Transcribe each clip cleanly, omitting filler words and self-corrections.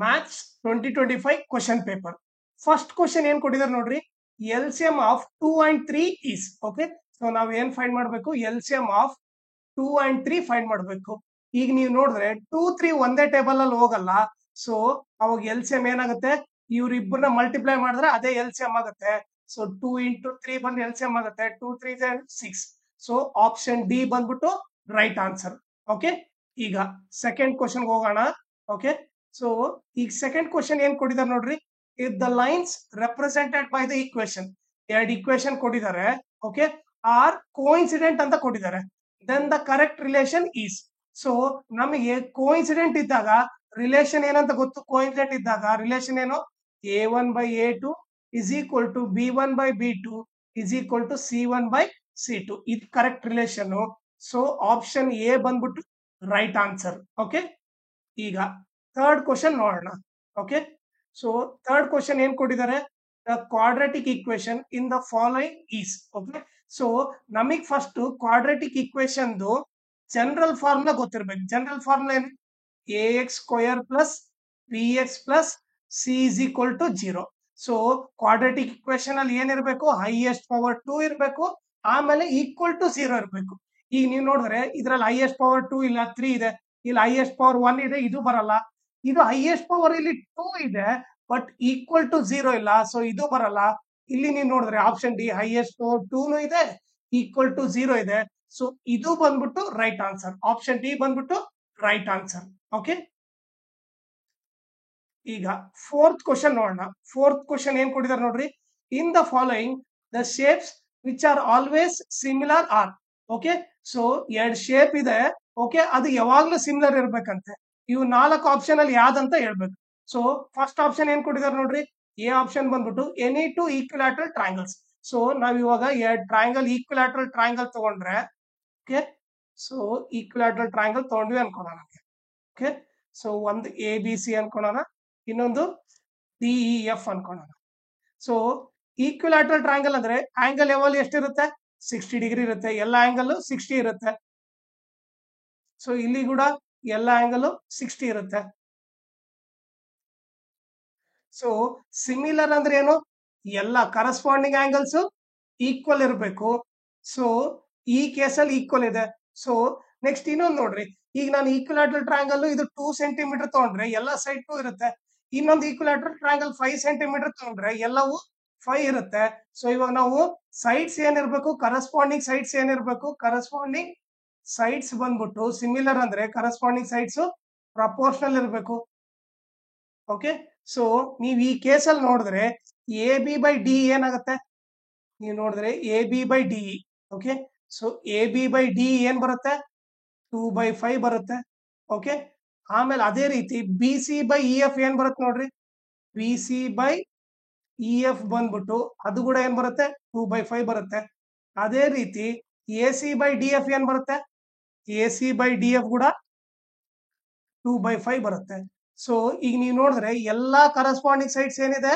Maths 2025 question paper. First question ಏನ್ ಕೊಟ್ಟಿದ್ದಾರೆ ನೋಡ್ರಿ, L C M of 2 and 3 is. Okay, so ನಾವ್ ಏನ್ ಫೈಂಡ್ ಮಾಡ್ಬೇಕು, L C M of 2 and 3 find ಮಾಡ್ಬೇಕು. ಈಗ ನೀವು ನೋಡಿದ್ರೆ 2, 3 ಒಂದೇ ಟೇಬಲ್ ಅಲ್ಲಿ ಹೋಗಲ್ಲ. ಸೊ ಅವಾಗ ಎಲ್ ಸಿ ಎಂ ಏನಾಗುತ್ತೆ, ಇವ್ರಿಬ್ಬರನ್ನ ಮಲ್ಟಿಪ್ಲೈ ಮಾಡಿದ್ರೆ ಅದೇ ಎಲ್ ಸಿ ಎಂ ಆಗುತ್ತೆ. ಸೊ 2 into 3 ಬಂದು ಎಲ್ ಸಿ ಎಂ ಆಗುತ್ತೆ. 2 3 6. ಸೊ ಆಪ್ಷನ್ ಡಿ ಬಂದ್ಬಿಟ್ಟು ರೈಟ್ ಆನ್ಸರ್. ಓಕೆ, ಈಗ ಸೆಕೆಂಡ್ ಕ್ವಶನ್ ಹೋಗೋಣ. ಓಕೆ, ಸೊ ಈಗ ಸೆಕೆಂಡ್ ಕ್ವಶನ್ ಏನ್ ಕೊಟ್ಟಿದ್ದಾರೆ ನೋಡ್ರಿ, if the lines represented by the equation, ಎರಡು ಈಕ್ವೇಶನ್ ಕೊಟ್ಟಿದ್ದಾರೆ. ಓಕೆ, ಆರ್ ಕೋಇನ್ಸಿಡೆಂಟ್ ಅಂತ ಕೊಟ್ಟಿದ್ದಾರೆ. Then the correct relation is. So ನಮಗೆ ಕೋಇನ್ಸಿಡೆಂಟ್ ಇದ್ದಾಗ ರಿಲೇಷನ್ ಏನಂತ ಗೊತ್ತು, ಕೋಇನ್ಸಿಡೆಂಟ್ ಇದ್ದಾಗ ರಿಲೇಷನ್ ಏನು, a1/a2 is equal to b1/b2 is equal to c1/c2. ಇದು correct relation. So option A ಬಂದ್ಬಿಟ್ಟು ರೈಟ್ ಆನ್ಸರ್. ಓಕೆ, ಈಗ ಥರ್ಡ್ ಕ್ವಶನ್ ನೋಡೋಣ. ಓಕೆ, ಸೊ ಥರ್ಡ್ ಕ್ವಶನ್ ಏನ್ ಕೊಟ್ಟಿದ್ದಾರೆ, the quadratic equation in the following is. Okay, so ನಮಗ್ first quadratic equation general formula ಗೊತ್ತಿರ್ಬೇಕು. General formula ಏನು, ax² plus bx plus c is equal to 0. So quadratic equation ಅಲ್ಲಿ ಏನಿರ್ಬೇಕು, highest power 2 ಇರಬೇಕು, ಆಮೇಲೆ equal to 0 ಇರಬೇಕು. ಈಗ ನೀವು ನೋಡಿದ್ರೆ ಇದ್ರಲ್ಲಿ ಹೈಯೆಸ್ಟ್ ಪವರ್ 2 ಇಲ್ಲ, 3 ಇದೆ. ಇಲ್ಲಿ ಹೈಯೆಸ್ಟ್ ಪವರ್ 1 ಇದೆ, ಇದು ಬರಲ್ಲ. ಇದು ಹೈಯೆಸ್ಟ್ ಪವರ್ ಇಲ್ಲಿ 2 ಇದೆ, ಬಟ್ ಈಕ್ವಲ್ ಟು 0 ಇಲ್ಲ, ಸೊ ಇದು ಬರಲ್ಲ. ಇಲ್ಲಿ ನೀವು ನೋಡಿದ್ರೆ ಆಪ್ಷನ್ ಡಿ ಹೈಯೆಸ್ಟ್ ಪವರ್ 2 ಇದೆ, ಈಕ್ವಲ್ ಟು 0 ಇದೆ. ಸೊ ಇದು ಬಂದ್ಬಿಟ್ಟು ರೈಟ್ ಆನ್ಸರ್. ಆಪ್ಷನ್ ಡಿ ಬಂದ್ಬಿಟ್ಟು ರೈಟ್ ಆನ್ಸರ್. ಓಕೆ, ಈಗ ಫೋರ್ತ್ ಕ್ವಶನ್ ನೋಡೋಣ. ಫೋರ್ತ್ ಕ್ವಶನ್ ಏನ್ ಕೊಟ್ಟಿದ್ದಾರೆ ನೋಡ್ರಿ, in the following the shapes which are always similar are. Okay, so ಎರಡ್ ಶೇಪ್ ಇದೆ. ಓಕೆ, ಅದು ಯಾವಾಗ್ಲೂ ಸಿಮಿಲರ್ ಇರ್ಬೇಕಂತೆ. ಇವು 4 ಆಪ್ಷನ್ ಅಲ್ಲಿ ಯಾವ್ದಂತ ಹೇಳ್ಬೇಕು. ಸೊ ಫಸ್ಟ್ ಆಪ್ಷನ್ ಏನ್ ಕೊಟ್ಟಿದ್ದಾರೆ ನೋಡ್ರಿ, ಎ ಆಪ್ಷನ್ ಬಂದ್ಬಿಟ್ಟು any two equilateral triangles. So ನಾವ್ ಇವಾಗ ಎರಡ್ ಟ್ರಯಾಂಗಲ್ ಈಕ್ವಿಲ್ಯಾಟ್ರಲ್ ಟ್ರಯಾಂಗಲ್ ತಗೊಂಡ್ರೆ, ಓಕೆ, ಸೊ ಈಕ್ವಿಲ್ಯಾಟ್ರಲ್ ಟ್ರಯಾಂಗಲ್ ತಗೊಂಡ್ವಿ ಅನ್ಕೊಳ್ಳೋಣ. ಓಕೆ, ಸೊ ಒಂದು ಎ ಬಿ ಸಿ ಅನ್ಕೊಳ್ಳೋಣ, ಇನ್ನೊಂದು ಡಿ ಇ ಎಫ್ ಅನ್ಕೊಳ್ಳೋಣ. ಸೊ ಈಕ್ವಿಲ್ಯಾಟ್ರಲ್ ಟ್ರಯಾಂಗಲ್ ಅಂದ್ರೆ ಆಂಗಲ್ ಯಾವಾಗಲೂ ಎಷ್ಟಿರುತ್ತೆ, 60 ಡಿಗ್ರಿ ಇರುತ್ತೆ. ಎಲ್ಲ ಆಂಗಲ್ 60 ಇರುತ್ತೆ. ಸೊ ಇಲ್ಲಿ ಕೂಡ ಎಲ್ಲ ಆಂಗಲ್ 60 ಇರುತ್ತೆ. ಸೊ ಸಿಮಿಲರ್ ಅಂದ್ರೆ ಏನು, ಎಲ್ಲ ಕರಸ್ಪಾಂಡಿಂಗ್ ಆಂಗಲ್ಸ್ ಈಕ್ವಲ್ ಇರಬೇಕು. ಸೊ ಈ ಕೇಸಲ್ಲಿ ಈಕ್ವಲ್ ಇದೆ. ಸೊ ನೆಕ್ಸ್ಟ್ ಇನ್ನೊಂದು ನೋಡ್ರಿ, ಈಗ ನಾನು ಈಕ್ವಿಲ್ಯಾಟ್ರಲ್ ಟ್ರಯಾಂಗಲ್ ಇದು 2 ಸೆಂಟಿಮೀಟರ್ ತಗೊಂಡ್ರೆ ಎಲ್ಲ ಸೈಡ್ 2 ಇರುತ್ತೆ. ಇನ್ನೊಂದು ಈಕ್ವಿಲ್ಯಾಟ್ರಲ್ ಟ್ರಯಾಂಗಲ್ 5 ಸೆಂಟಿಮೀಟರ್ ತಗೊಂಡ್ರೆ ಎಲ್ಲವೂ 5 ಇರುತ್ತೆ. ಸೊ ಇವಾಗ ನಾವು ಸೈಡ್ಸ್ ಏನಿರ್ಬೇಕು, ಕರಸ್ಪಾಂಡಿಂಗ್ ಸೈಡ್ಸ್ ಏನಿರ್ಬೇಕು, ಕರಸ್ಪಾಂಡಿಂಗ್ ಸೈಡ್ಸ್ ಬಂದ್ಬಿಟ್ಟು ಸಿಮಿಲರ್ ಅಂದ್ರೆ ಕರಸ್ಪಾಂಡಿಂಗ್ ಸೈಡ್ಸ್ ಪ್ರಪೋರ್ಷನಲ್ ಇರಬೇಕು. ಓಕೆ, ಸೊ ನೀವು ಈ ಕೇಸಲ್ಲಿ ನೋಡಿದ್ರೆ ಎ ಬಿ ಬೈ ಡಿ ಏನಾಗುತ್ತೆ, ನೀವು ನೋಡಿದ್ರೆ A B by D. Okay, so A B by D ಏನ್ ಬರುತ್ತೆ, 2/5 ಬರುತ್ತೆ. ಓಕೆ, ಆಮೇಲೆ ಅದೇ ರೀತಿ B C by E F ಏನ್ ಬರುತ್ತೆ ನೋಡ್ರಿ, B C by E F ಬಂದ್ಬಿಟ್ಟು ಅದು ಕೂಡ ಏನ್ ಬರುತ್ತೆ, 2/5 ಬರುತ್ತೆ. ಅದೇ ರೀತಿ A C by D F ಏನ್ ಬರುತ್ತೆ, A C by D F ಕೂಡ 2/5 ಬರುತ್ತೆ. ಸೊ ಈಗ ನೀವು ನೋಡಿದ್ರೆ ಎಲ್ಲಾ ಕರಸ್ಪಾಂಡಿಂಗ್ ಸೈಡ್ಸ್ ಏನಿದೆ,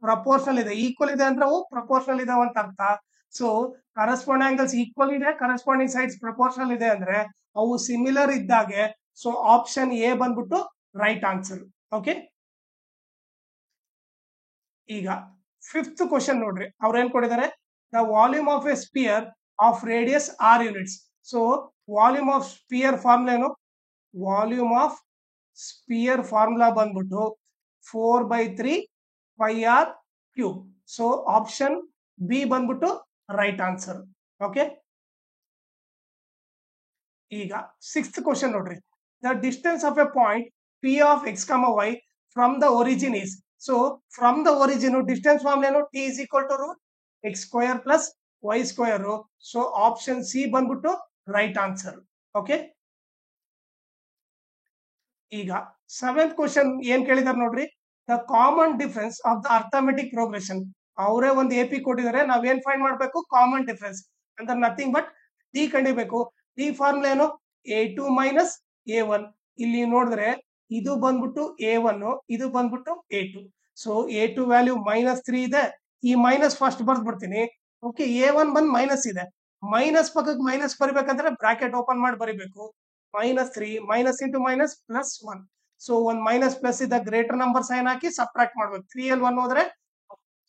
ಪ್ರಪೋರ್ಷನಲ್ ಇದೆ. ಈಕ್ವಲ್ ಇದೆ ಅಂದ್ರೆ ಅವು ಪ್ರಪೋರ್ಷನಲ್ ಇದಾವೆ ಅಂತ ಅರ್ಥ. ಸೊ ಕರಸ್ಪಾಂಡಿಂಗ್ ಆಂಗಲ್ಸ್ ಈಕ್ವಲ್ ಇದೆ, ಕರಸ್ಪಾಂಡಿಂಗ್ ಸೈಡ್ಸ್ ಪ್ರಪೋರ್ಷನಲ್ ಇದೆ ಅಂದ್ರೆ ಅವು ಸಿಮಿಲರ್ ಇದ್ದಾಗೆ. ಸೊ ಆಪ್ಷನ್ ಎ ಬಂದ್ಬಿಟ್ಟು ರೈಟ್ ಆನ್ಸರ್. ಓಕೆ, ಈಗ ಫಿಫ್ತ್ ಕ್ವಶನ್ ನೋಡ್ರಿ, ಅವ್ರು ಏನ್ ಕೊಟ್ಟಿದ್ದಾರೆ, the volume of a sphere of radius r units. So volume of sphere formula ಏನು, ವಾಲ್ಯೂಮ್ ಆಫ್ ಸ್ಪಿಯರ್ ಫಾರ್ಮುಲಾ ಬಂದ್ಬಿಟ್ಟು 4/3 pi r cube. So option B ಬಂದ್ಬಿಟ್ಟು right answer. Okay, ಈಗ sixth question ನೋಡ್ರಿ, the distance of a point P of X y from the origin is. So from the origin distance formula ಏನು, T is equal to x² plus y². So option C ಬಂದ್ಬಿಟ್ಟು right answer. Okay, ಈಗ seventh question ಏನ್ ಕೇಳಿದಾರೆ ನೋಡ್ರಿ, the common difference of the arithmetic progression. ಅವರೇ ಒಂದು A P ಕೊಟ್ಟಿದ್ದಾರೆ, ನಾವೇನ್ ಫೈಂಡ್ ಮಾಡ್ಬೇಕು, ಕಾಮನ್ ಡಿಫರೆನ್ಸ್ ಅಂದ್ರೆ ನಥಿಂಗ್ ಬಟ್ ಡಿ ಕಂಡಿಬೇಕು. ಡಿ ಫಾರ್ಮುಲಾ ಏನು, a2 ಮೈನಸ್ a1. ಇಲ್ಲಿ ನೋಡಿದ್ರೆ ಇದು ಬಂದ್ಬಿಟ್ಟು a1, ಇದು ಬಂದ್ಬಿಟ್ಟು a2. ಸೊ a2 ವ್ಯಾಲ್ಯೂ -3 ಇದೆ, ಈ ಮೈನಸ್ ಫಸ್ಟ್ ಬರ್ದ್ಬಿಡ್ತೀನಿ. ಓಕೆ, a1 ಬಂದ್ ಮೈನಸ್ ಇದೆ, ಮೈನಸ್ ಪಕ್ಕಕ್ಕೆ ಮೈನಸ್ ಬರಿಬೇಕಂದ್ರೆ ಬ್ರಾಕೆಟ್ ಓಪನ್ ಮಾಡಿ ಬರಿಬೇಕು. -3 ಮೈನಸ್ ಇಂಟು ಮೈನಸ್ +1. ಸೊ ಒಂದು ಮೈನಸ್ ಪ್ಲಸ್ ಇದ್ದ ಗ್ರೇಟರ್ ನಂಬರ್ ಸೈನ್ ಹಾಕಿ ಸಬ್ಟ್ರಾಕ್ಟ್ ಮಾಡ್ಬೇಕು. 3 ಅಲ್ಲಿ 1 ಹೋದ್ರೆ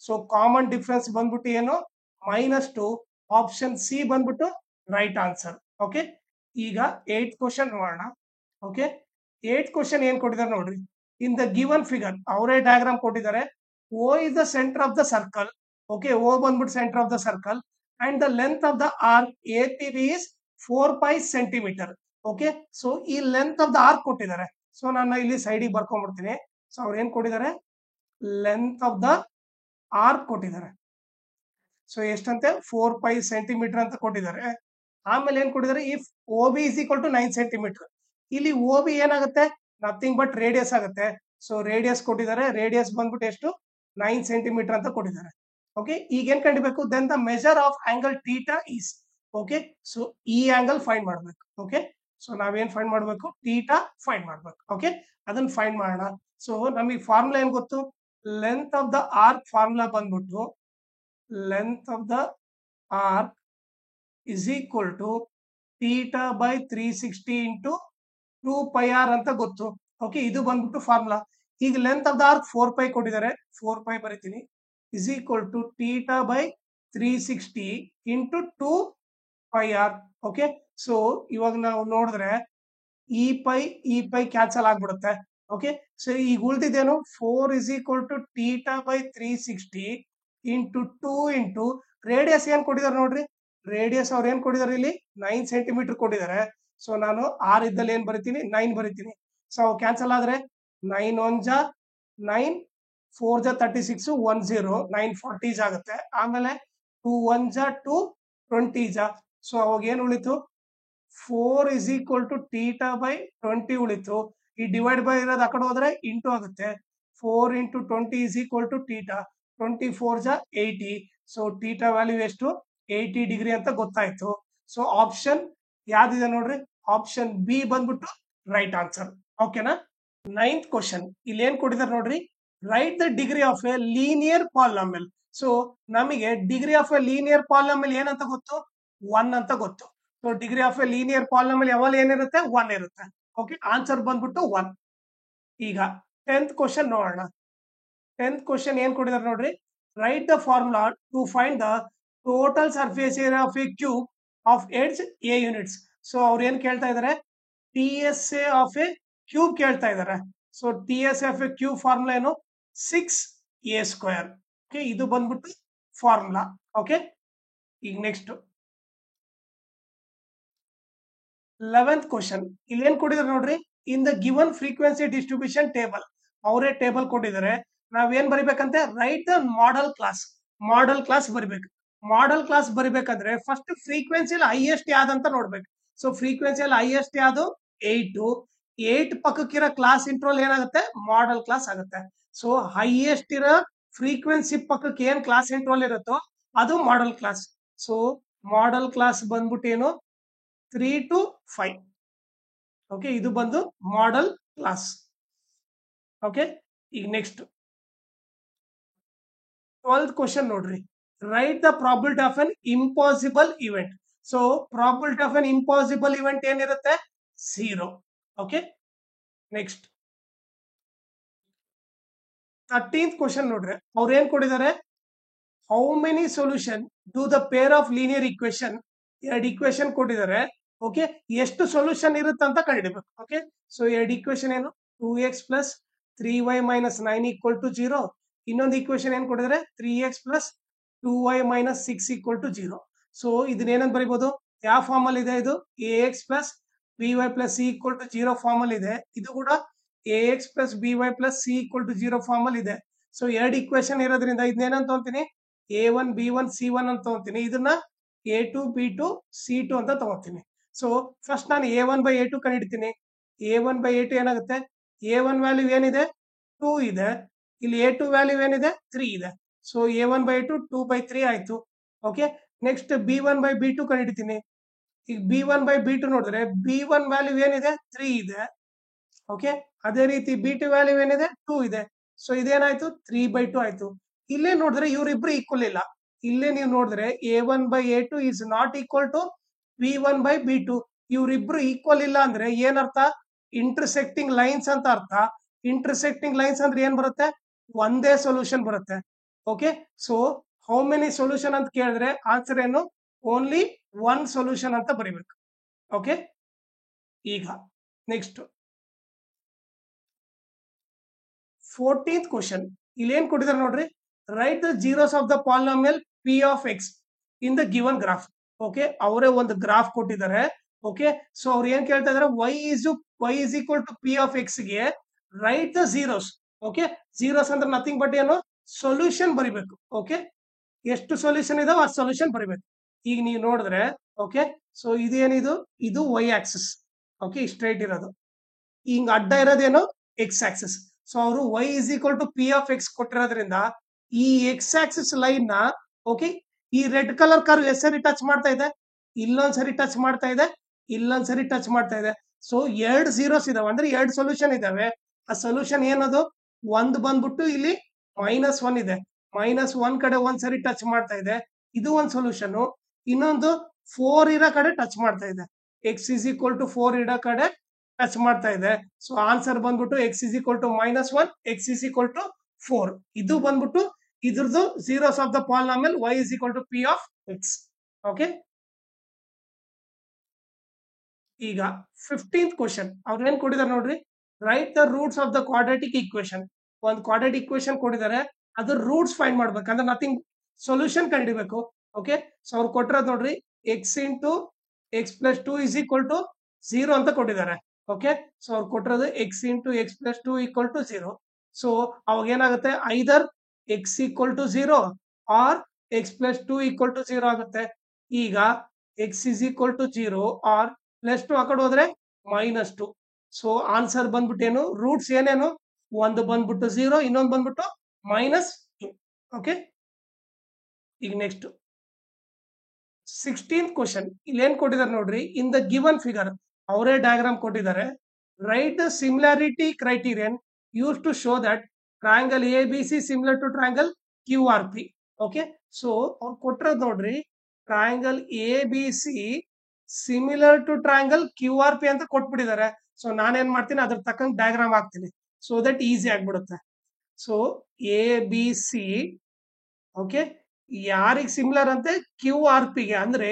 ಸೊ ಕಾಮನ್ ಡಿಫರೆನ್ಸ್ ಬಂದ್ಬಿಟ್ಟು ಏನು -2. ಆಪ್ಷನ್ ಸಿ ಬಂದ್ಬಿಟ್ಟು ರೈಟ್ ಆನ್ಸರ್. ಓಕೆ, ಈಗ 8th ಕ್ವಶನ್ ನೋಡೋಣ. ಓಕೆ, 8th ಕ್ವಶನ್ ಏನ್ ಕೊಟ್ಟಿದ್ದಾರೆ ನೋಡ್ರಿ. ಇನ್ ದ ಗಿವನ್ ಫಿಗರ್ ಅವರೇ ಡಯಾಗ್ರಾಮ್ ಕೊಟ್ಟಿದ್ದಾರೆ. O is the center of the circle. Okay, O ಬಂದ್ಬಿಟ್ಟು center of the circle and the length of the arc APB is 4 centimeter. Okay, so ಈ length of the arc ಕೊಟ್ಟಿದ್ದಾರೆ. So ನಾನು ಇಲ್ಲಿ ಸೈಡಿಗೆ ಬರ್ಕೊಂಡ್ಬಿಡ್ತೀನಿ. So ಅವ್ರು ಏನ್ ಕೊಟ್ಟಿದ್ದಾರೆ, ಲೆಂತ್ ಆಫ್ ದ ಆರ್ಕ್ ಕೊಟ್ಟಿದ್ದಾರೆ. ಸೊ ಎಷ್ಟಂತೆ 4 ಸೆಂಟಿಮೀಟರ್ ಅಂತ ಕೊಟ್ಟಿದ್ದಾರೆ. ಆಮೇಲೆ ಏನ್ ಕೊಟ್ಟಿದ್ದಾರೆ, if OB is equal to 9 centimeter. ಇಲ್ಲಿ OB ಏನಾಗುತ್ತೆ, ನಥಿಂಗ್ ಬಟ್ ರೇಡಿಯಸ್ ಆಗುತ್ತೆ. ಸೊ ರೇಡಿಯಸ್ ಕೊಟ್ಟಿದ್ದಾರೆ, ರೇಡಿಯಸ್ ಬಂದ್ಬಿಟ್ಟು ಎಷ್ಟು 9 ಸೆಂಟಿಮೀಟರ್ ಅಂತ ಕೊಟ್ಟಿದ್ದಾರೆ. ಓಕೆ, ಈಗ ಏನ್ ಕಂಡಿಬೇಕು, then the measure of angle theta is. Okay, so ಈ ಆಂಗಲ್ ಫೈಂಡ್ ಮಾಡ್ಬೇಕು. ಓಕೆ, ಸೊ ನಾವೇನ್ ಫೈಂಡ್ ಮಾಡ್ಬೇಕು, ಥೀಟಾ ಫೈಂಡ್ ಮಾಡ್ಬೇಕು. ಓಕೆ, ಅದನ್ನ ಫೈಂಡ್ ಮಾಡೋಣ. ಸೊ ನಮಗೆ ಫಾರ್ಮುಲಾ ಏನ್ ಗೊತ್ತು, length of the arc formula ಬಂದ್ಬಿಟ್ಟು length of the arc is equal to theta by 360 into 2 pi r ಅಂತ ಗೊತ್ತು. ಓಕೆ, ಇದು ಬಂದ್ಬಿಟ್ಟು ಫಾರ್ಮುಲಾ. ಈಗ ಲೆಂತ್ ಆಫ್ ದ ಆರ್ಕ್ 4 ಕೊಟ್ಟಿದ್ದಾರೆ, 4 ಬರೀತೀನಿ, is equal to theta by 360 into 2 pi r. Okay, so ಇವಾಗ ನಾವು ನೋಡಿದ್ರೆ ಈ ಪೈ ಕ್ಯಾನ್ಸಲ್ ಆಗ್ಬಿಡುತ್ತೆ. ಓಕೆ, ಸೊ ಈಗ ಉಳಿದಿದ್ದೇನು, 4 is equal to theta by 360 into 2 into radius ಏನ್ ಕೊಟ್ಟಿದ್ದಾರೆ ನೋಡ್ರಿ. ರೇಡಿಯಸ್ ಅವ್ರು ಏನ್ ಕೊಟ್ಟಿದ್ದಾರೆ, ಇಲ್ಲಿ 9 ಸೆಂಟಿಮೀಟರ್ ಕೊಟ್ಟಿದ್ದಾರೆ. ಸೊ ನಾನು ಆರ್ ಇದ್ದಲ್ಲಿ ಏನ್ ಬರಿತೀನಿ, 9 ಬರಿತೀನಿ. ಸೊ ಕ್ಯಾನ್ಸಲ್ ಆದ್ರೆ 9 1 ಜಾ 9, 4 ಜಾ 36, 1 0, 9 40 ಆಗುತ್ತೆ. ಆಮೇಲೆ 2 1 ಜಾ 2, 20 ಜಾ. ಸೊ ಅವಾಗ ಏನ್ ಉಳಿತು, 4 is equal to theta by 20 ಉಳಿತು. ಈ ಡಿವೈಡ್ ಬೈ ಇರೋದು ಆ ಕಡೆ ಹೋದ್ರೆ ಇಂಟು ಆಗುತ್ತೆ. 4 into 20 is equal to theta. 24 ಜಾ 80. ಸೊ ಥೀಟಾ ವ್ಯಾಲ್ಯೂ ಎಷ್ಟು, 80 ಡಿಗ್ರಿ ಅಂತ ಗೊತ್ತಾಯ್ತು. ಸೊ ಆಪ್ಷನ್ ಯಾವ್ದಿದೆ ನೋಡ್ರಿ, ಆಪ್ಷನ್ ಬಿ ಬಂದ್ಬಿಟ್ಟು ರೈಟ್ ಆನ್ಸರ್. ಓಕೆನಾ. 9th ಕ್ವಶನ್ ಇಲ್ಲಿ ಏನ್ ಕೊಟ್ಟಿದ್ದಾರೆ ನೋಡ್ರಿ, write the degree of a linear polynomial. So ನಮಗೆ degree of a linear polynomial ಏನಂತ ಗೊತ್ತು, 1 ಅಂತ ಗೊತ್ತು. So degree of a linear polynomial ಯಾವಾಗ ಏನಿರುತ್ತೆ, 1 ಇರುತ್ತೆ. ಓಕೆ, ಆನ್ಸರ್ ಬಂದ್ಬಿಟ್ಟು 1. ಈಗ 10th ಕ್ವಶನ್ ನೋಡೋಣ. 10th ಕ್ವಶನ್ ಏನ್ ಕೊಟ್ಟಿದ್ದಾರೆ ನೋಡ್ರಿ, write the formula to find the total surface area of a cube of edge a units. So ಅವ್ರು ಏನ್ ಕೇಳ್ತಾ ಇದಾರೆ, TSA ಆಫ್ ಎ ಕ್ಯೂಬ್ ಕೇಳ್ತಾ ಇದಾರೆ. So TSA of a cube formula ಏನು, 6a². ಓಕೆ, ಇದು ಬಂದ್ಬಿಟ್ಟು ಫಾರ್ಮುಲಾ. ಓಕೆ, ಈಗ ನೆಕ್ಸ್ಟ್ 11th ಕ್ವಶನ್ ಇಲ್ಲಿ ಏನ್ ಕೊಟ್ಟಿದ್ದಾರೆ ನೋಡ್ರಿ, in the given frequency distribution table. ಅವರೇ ಟೇಬಲ್ ಕೊಟ್ಟಿದ್ದಾರೆ. ನಾವೇನ್ ಬರಿಬೇಕಂತೆ, write the modal class. Modal class ಬರಿಬೇಕು. ಮಾಡೆಲ್ ಕ್ಲಾಸ್ ಬರಿಬೇಕಂದ್ರೆ ಫಸ್ಟ್ ಫ್ರೀಕ್ವೆನ್ಸಿಯಲ್ಲಿ ಹೈಯೆಸ್ಟ್ ಯಾವ್ದಂತ ನೋಡ್ಬೇಕು. ಸೊ ಫ್ರೀಕ್ವೆನ್ಸಿಯಲ್ಲಿ ಹೈಯೆಸ್ಟ್ ಯಾವ್ದು, 8 ಪಕ್ಕಕ್ಕಿರೋ ಕ್ಲಾಸ್ ಇಂಟ್ರೋಲ್ ಏನಾಗುತ್ತೆ, ಮಾಡೆಲ್ ಕ್ಲಾಸ್ ಆಗುತ್ತೆ. ಸೊ ಹೈಯೆಸ್ಟ್ ಇರೋ ಫ್ರೀಕ್ವೆನ್ಸಿ ಪಕ್ಕಕ್ಕೆ ಏನ್ ಕ್ಲಾಸ್ ಇಂಟ್ರೋಲ್ ಇರುತ್ತೋ ಅದು model class. So model class ಬಂದ್ಬಿಟ್ಟು ಏನು, 3 to 5. ಓಕೆ, ಇದು ಬಂದು ಮಾಡೆಲ್ ಕ್ಲಾಸ್. ಓಕೆ, ಈಗ ನೆಕ್ಸ್ಟ್ 12th ಕ್ವಶನ್ ನೋಡ್ರಿ, write the probability of an impossible event. So probability of an impossible event ಏನಿರುತ್ತೆ, 0. ಓಕೆ, ನೆಕ್ಸ್ಟ್ 13th ಕ್ವಶನ್ ನೋಡ್ರಿ, ಅವ್ರು ಏನ್ ಕೊಟ್ಟಿದ್ದಾರೆ, how many solution do the pair of linear equation. 2 equation ಕೊಟ್ಟಿದ್ದಾರೆ. Okay, ಎಷ್ಟು solution ಇರುತ್ತೆ ಅಂತ ಕಂಡುಹಿಡಿಬೇಕು. ಓಕೆ, ಸೊ 2 ಇಕ್ವೇಶನ್ ಏನು, 2x plus 3y minus 9 equal to 0. ಇನ್ನೊಂದು ಇಕ್ವೇಶನ್ ಏನ್ ಕೊಟ್ಟಿದ್ದಾರೆ, 3x plus 2y minus 6 equal to 0. So ಇದನ್ನ ಏನಂತ ಬರೀಬಹುದು, ಯಾವ ಫಾರ್ಮ್ ಅಲ್ಲಿ ಇದೆ, ಇದು ax plus by plus c equal to 0 form ಅಲ್ಲಿ ಇದೆ. ಇದು ಕೂಡ ax plus by plus c equal to 0 form ಅಲ್ಲಿ ಇದೆ. ಸೊ 2 ಇಕ್ವೇಶನ್ ಇರೋದ್ರಿಂದ ಇದನ್ನೇನಂತ ತಗೊಂತೀನಿ, a1 b1 c1 ಅಂತ ತಗೊಂತೀನಿ. ಇದನ್ನ a2 b2 c2 ಅಂತ ತಗೋತೀನಿ. ಸೊ ಫಸ್ಟ್ ನಾನು a1/a2 ಕಂಡುಹಿಡ್ತೀನಿ. a1/a2 ಏನಾಗುತ್ತೆ, a1 ವ್ಯಾಲ್ಯೂ ಏನಿದೆ, 2 ಇದೆ. ಇಲ್ಲಿ a2 ವ್ಯಾಲ್ಯೂ ಏನಿದೆ, 3 ಇದೆ. ಸೊ a1/a2 2/3 ಆಯ್ತು. Okay, next b1/b2 ಕಂಡುಹಿಡ್ತೀನಿ. ಈಗ b1/b2 ನೋಡಿದ್ರೆ b1 ವ್ಯಾಲ್ಯೂ ಏನಿದೆ, 3 ಇದೆ. ಓಕೆ, ಅದೇ ರೀತಿ b2 ವ್ಯಾಲ್ಯೂ ಏನಿದೆ, 2 ಇದೆ. ಸೊ ಇದೇನಾಯ್ತು, 3/2 ಆಯ್ತು. ಇಲ್ಲೇ ನೋಡಿದ್ರೆ ಇವರಿಬ್ರು ಈಕ್ವಲ್ ಇಲ್ಲ. ಇಲ್ಲೇ ನೀವು ನೋಡಿದ್ರೆ a1/a2 is not equal to b1/b2. ಇವರಿಬ್ರು ಈಕ್ವಲ್ ಇಲ್ಲ ಅಂದ್ರೆ ಏನರ್ಥ, ಇಂಟರ್ಸೆಕ್ಟಿಂಗ್ ಲೈನ್ಸ್ ಅಂತ ಅರ್ಥ. ಇಂಟರ್ಸೆಕ್ಟಿಂಗ್ ಲೈನ್ಸ್ ಅಂದ್ರೆ ಏನ್ ಬರುತ್ತೆ, ಒಂದೇ ಸೊಲ್ಯೂಷನ್ ಬರುತ್ತೆ. Okay, so how many solution ಅಂತ ಕೇಳಿದ್ರೆ ಆನ್ಸರ್ ಏನು, ಓನ್ಲಿ ಒನ್ ಸೊಲ್ಯೂಷನ್ ಅಂತ ಬರಿಬೇಕು. ಓಕೆ, ಈಗ ನೆಕ್ಸ್ಟ್ 14th ಕ್ವಶನ್. ಇಲ್ಲಿ ಏನ್ ಕೊಟ್ಟಿದ್ದಾರೆ ನೋಡ್ರಿ, write the zeros of the polynomial P of X in the given graph. Okay, ಅವರೇ ಒಂದು ಗ್ರಾಫ್ ಕೊಟ್ಟಿದ್ದಾರೆ. ಓಕೆ, ಸೊ ಅವ್ರು ಏನ್ ಕೇಳ್ತಾ ಇದಾರೆ, y is equal to p of x ಗೆ right the zeros. Okay, zeros ಅಂದ್ರೆ ನಥಿಂಗ್ ಬಟ್ ಏನು, ಸೊಲ್ಯೂಷನ್ ಬರಿಬೇಕು. ಓಕೆ, ಎಷ್ಟು ಸೊಲ್ಯೂಷನ್ ಇದಾವೆ ಆ ಸೊಲ್ಯೂಷನ್ ಬರಿಬೇಕು. ಈಗ ನೀವು ನೋಡಿದ್ರೆ ಓಕೆ, ಸೊ ಇದೇನಿದು, ಇದು y ಆಕ್ಸಿಸ್. ಓಕೆ, ಸ್ಟ್ರೈಟ್ ಇರೋದು, ಹಿಂಗ ಅಡ್ಡ ಇರೋದೇನು ಎಕ್ಸ್ ಆಕ್ಸಿಸ್. ಸೊ ಅವರು y is equal to p of x ಕೊಟ್ಟಿರೋದ್ರಿಂದ ಈ ಎಕ್ಸ್ ಆಕ್ಸಿಸ್ ಲೈನ್ ನ ಓಕೆ, ಈ ರೆಡ್ ಕಲರ್ ಕರ್ವ್ ಎಷ್ಟು ಸರಿ ಟಚ್ ಮಾಡ್ತಾ ಇದೆ, ಇಲ್ಲೊಂದ್ಸರಿ ಟಚ್ ಮಾಡ್ತಾ ಇದೆ, ಇಲ್ಲೊಂದ್ಸರಿ ಟಚ್ ಮಾಡ್ತಾ ಇದೆ. ಸೊ ಎರಡು ಜೀರೋಸ್ ಇದಾವೆ ಅಂದ್ರೆ ಎರಡು ಸೊಲ್ಯೂಷನ್ ಇದಾವೆ. ಆ ಸೊಲ್ಯೂಷನ್ ಏನದು, ಒಂದು ಬಂದ್ಬಿಟ್ಟು ಇಲ್ಲಿ -1 ಇದೆ, -1 ಕಡೆ ಒಂದ್ಸರಿ ಟಚ್ ಮಾಡ್ತಾ ಇದೆ, ಇದು ಒಂದ್ ಸೊಲ್ಯೂಷನ್. ಇನ್ನೊಂದು 4 ಇರೋ ಕಡೆ ಟಚ್ ಮಾಡ್ತಾ ಇದೆ, x is equal to 4 ಇರೋ ಕಡೆ ಟಚ್ ಮಾಡ್ತಾ ಇದೆ. ಸೊ ಆನ್ಸರ್ ಬಂದ್ಬಿಟ್ಟು x is equal to -1, x is equal to 4. ಇದು ಬಂದ್ಬಿಟ್ಟು ಇದ್ರದ್ದು zeros of the polynomial y is equal to p of x. Okay, ಈಗ 15th ಕ್ವಶನ್ ಅವ್ರು ಏನ್ ಕೊಟ್ಟಿದ್ದಾರೆ ನೋಡ್ರಿ, write the roots of the quadratic equation. ಒಂದು ಕ್ವಾಡ್ರಾಟಿಕ್ ಈಕ್ವೇಶನ್ ಕೊಟ್ಟಿದ್ದಾರೆ, ಅದ್ರ ರೂಟ್ಸ್ ಫೈಂಡ್ ಮಾಡ್ಬೇಕು ಅಂದ್ರೆ ನಥಿಂಗ್ ಸೊಲ್ಯೂಷನ್ ಕಂಡಿಬೇಕು. ಓಕೆ, ಸೊ ಅವ್ರು ಕೊಟ್ಟಿರೋದು ನೋಡ್ರಿ, x into x plus 2 is equal to 0 ಅಂತ ಕೊಟ್ಟಿದ್ದಾರೆ. ಓಕೆ, ಸೊ ಅವ್ರು ಕೊಟ್ಟಿರೋದು x into x plus 2 equal to 0. So ಅವಾಗ ಏನಾಗುತ್ತೆ, either x equal to 0 or x plus 2 equal to 0 ಆಗುತ್ತೆ. ಈಗ x is equal to 0 R +2 ಆ ಕಡೆ ಹೋದ್ರೆ -2. ಸೊ ಆನ್ಸರ್ ಬಂದ್ಬಿಟ್ಟು ಏನು, ರೂಟ್ಸ್ ಏನೇನು, ಒಂದು ಬಂದ್ಬಿಟ್ಟು 0, ಇನ್ನೊಂದು ಬಂದ್ಬಿಟ್ಟು -2. ಓಕೆ, ಈಗ ನೆಕ್ಸ್ಟ್ 16th ಕ್ವಶನ್. ಇಲ್ಲಿ ಏನ್ ಕೊಟ್ಟಿದ್ದಾರೆ ನೋಡ್ರಿ, ಇನ್ ದ ಗಿವನ್ ಫಿಗರ್ ಅವರೇ ಡಯಾಗ್ರಾಮ್ ಕೊಟ್ಟಿದ್ದಾರೆ. Write the similarity criterion use to show that triangle ABC similar to triangle QRP. Okay, so ಅವ್ರು ಕೊಟ್ಟಿರೋದು ನೋಡ್ರಿ, triangle ABC similar to triangle QRP ಅಂತ ಕೊಟ್ಬಿಟ್ಟಿದ್ದಾರೆ. ಸೊ ನಾನೇನ್ ಮಾಡ್ತೀನಿ, ಅದ್ರ ತಕ್ಕಂಗೆ ಡಯಾಗ್ರಾಮ್ ಹಾಕ್ತೀನಿ, ಸೊ ದಟ್ ಈಸಿ ಆಗ್ಬಿಡುತ್ತೆ. ಸೊ ABC ಓಕೆ, ಯಾರಿಗೆ ಸಿಮಿಲರ್ ಅಂತೆ, QRP ಗೆ. ಅಂದ್ರೆ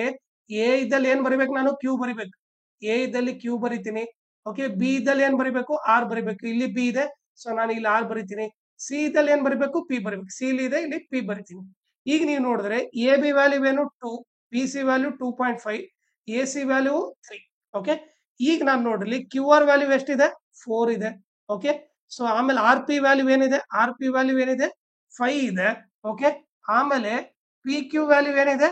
ಎ ಇದ್ದಲ್ಲಿ ಏನ್ ಬರಿಬೇಕು, ನಾನು Q ಬರಿಬೇಕು, ಎ ಇದ್ದಲ್ಲಿ Q ಬರಿತೀನಿ. ಓಕೆ, ಬಿ ಇದ್ದಲ್ಲಿ ಏನ್ ಬರಿಬೇಕು, R ಬರಿಬೇಕು. ಇಲ್ಲಿ ಬಿ ಇದೆ, ಸೊ ನಾನು ಇಲ್ಲಿ R ಬರಿತೀನಿ. ಸಿ ಇದ್ದಲ್ಲಿ ಏನ್ ಬರಿಬೇಕು, P ಬರಿಬೇಕು. ಸಿ ಇಲ್ಲಿ ಇದೆ, ಇಲ್ಲಿ P ಬರಿತೀನಿ. ಈಗ ನೀವು ನೋಡಿದ್ರೆ AB ವ್ಯಾಲ್ಯೂ ಏನು 2, BC value 2.5, AC value 3. Okay, ಈಗ ನಾನು ನೋಡ್ರಿ QR ವ್ಯಾಲ್ಯೂ ಎಷ್ಟಿದೆ, 4 ಇದೆ. ಓಕೆ, ಸೊ ಆಮೇಲೆ RP ವ್ಯಾಲ್ಯೂ ಏನಿದೆ, RP ವ್ಯಾಲ್ಯೂ ಏನಿದೆ 5 ಇದೆ. ಓಕೆ, ಆಮೇಲೆ PQ ವ್ಯಾಲ್ಯೂ ಏನಿದೆ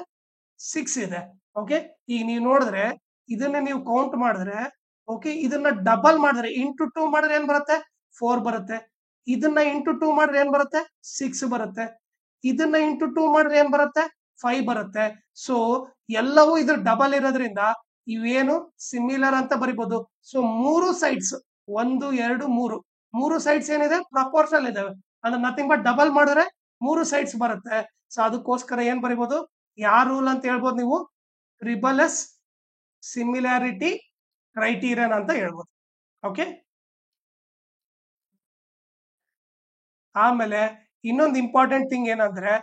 6 ಇದೆ. ಓಕೆ, ಈಗ ನೀವು ನೋಡಿದ್ರೆ ಇದನ್ನ ನೀವು ಕೌಂಟ್ ಮಾಡಿದ್ರೆ ಓಕೆ, ಇದನ್ನ ಡಬಲ್ ಮಾಡಿದ್ರೆ ಇಂಟು 2 ಮಾಡಿದ್ರೆ ಏನ್ ಬರುತ್ತೆ, 4 ಬರುತ್ತೆ. ಇದನ್ನ ಇಂಟು 2 ಮಾಡಿದ್ರೆ ಏನ್ ಬರುತ್ತೆ, 6 ಬರುತ್ತೆ. ಇದನ್ನ ಇಂಟು 2 ಮಾಡಿದ್ರೆ ಏನ್ ಬರುತ್ತೆ, 5 ಬರುತ್ತೆ. ಸೊ ಎಲ್ಲವೂ ಇದ್ರ ಡಬಲ್ ಇರೋದ್ರಿಂದ ಇವೇನು ಸಿಮಿಲರ್ ಅಂತ ಬರಿಬಹುದು. ಸೊ ಮೂರು ಸೈಡ್ಸ್ 1 2 3 ಮೂರು ಸೈಡ್ಸ್ ಏನಿದೆ ಪ್ರಪೋರ್ಷನಲ್ ಇದಾವೆ, ಅಂದ್ರೆ ನಥಿಂಗ್ ಬಟ್ ಡಬಲ್ ಮಾಡಿದ್ರೆ 3 ಸೈಡ್ಸ್ ಬರುತ್ತೆ. ಸೊ ಅದಕ್ಕೋಸ್ಕರ ಏನ್ ಬರಿಬಹುದು, ಯಾವ ರೂಲ್ ಅಂತ ಹೇಳ್ಬೋದು ನೀವು, ಟ್ರಿಬಲಸ್ ಸಿಮಿಲಾರಿಟಿ ಕ್ರೈಟೀರಿಯನ್ ಅಂತ ಹೇಳ್ಬೋದು. ಓಕೆ, ಆಮೇಲೆ ಇನ್ನೊಂದು ಇಂಪಾರ್ಟೆಂಟ್ ಥಿಂಗ್ ಏನಂದ್ರೆ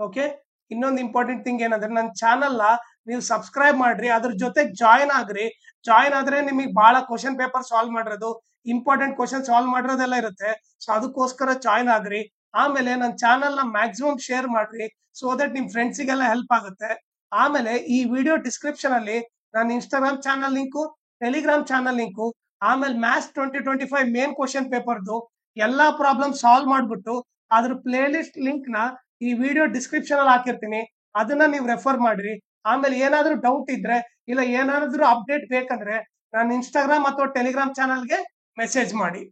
ಓಕೆ, ಇನ್ನೊಂದು ಇಂಪಾರ್ಟೆಂಟ್ ಥಿಂಗ್ ಏನಂದ್ರೆ ನನ್ನ ಚಾನಲ್ ನ ನೀವು ಸಬ್ಸ್ಕ್ರೈಬ್ ಮಾಡ್ರಿ, ಅದ್ರ ಜೊತೆ ಜಾಯಿನ್ ಆಗ್ರಿ. ಜಾಯಿನ್ ಆದ್ರೆ ನಿಮಗೆ ಬಹಳ ಕ್ವಶನ್ ಪೇಪರ್ ಸಾಲ್ವ್ ಮಾಡಿರೋದು, ಇಂಪಾರ್ಟೆಂಟ್ ಕ್ವಶನ್ ಸಾಲ್ವ್ ಮಾಡಿರೋದೆಲ್ಲ ಇರುತ್ತೆ. ಸೊ ಅದಕ್ಕೋಸ್ಕರ ಜಾಯಿನ್ ಆಗ್ರಿ. ಆಮೇಲೆ ನನ್ನ ಚಾನಲ್ ನ ಮ್ಯಾಕ್ಸಿಮಮ್ ಶೇರ್ ಮಾಡ್ರಿ, ಸೊ ದಟ್ ನಿಮ್ ಫ್ರೆಂಡ್ಸಿಗೆಲ್ಲ ಹೆಲ್ಪ್ ಆಗುತ್ತೆ. ಆಮೇಲೆ ಈ ವಿಡಿಯೋ ಡಿಸ್ಕ್ರಿಪ್ಷನ್ ಅಲ್ಲಿ ನನ್ನ Instagram channel link, Telegram channel link, ಆಮೇಲೆ ಮ್ಯಾಥ್ಸ್ 2025 ಮೇನ್ ಕ್ವಶನ್ ಪೇಪರ್ದು ಎಲ್ಲಾ ಪ್ರಾಬ್ಲಮ್ ಸಾಲ್ವ್ ಮಾಡ್ಬಿಟ್ಟು ಅದ್ರ ಪ್ಲೇ ಲಿಸ್ಟ್ ಲಿಂಕ್ ನ ಈ ವಿಡಿಯೋ ಡಿಸ್ಕ್ರಿಪ್ಷನ್ ಅಲ್ಲಿ ಹಾಕಿರ್ತೀನಿ, ಅದನ್ನ ನೀವು ರೆಫರ್ ಮಾಡ್ರಿ. ಆಮೇಲೆ ಏನಾದ್ರೂ ಡೌಟ್ ಇದ್ರೆ ಇಲ್ಲ ಏನಾದ್ರೂ ಅಪ್ಡೇಟ್ ಬೇಕಂದ್ರೆ ನನ್ನ ಇನ್ಸ್ಟಾಗ್ರಾಮ್ ಅಥವಾ ಟೆಲಿಗ್ರಾಮ್ ಚಾನಲ್ಗೆ ಮೆಸೇಜ್ ಮಾಡಿ.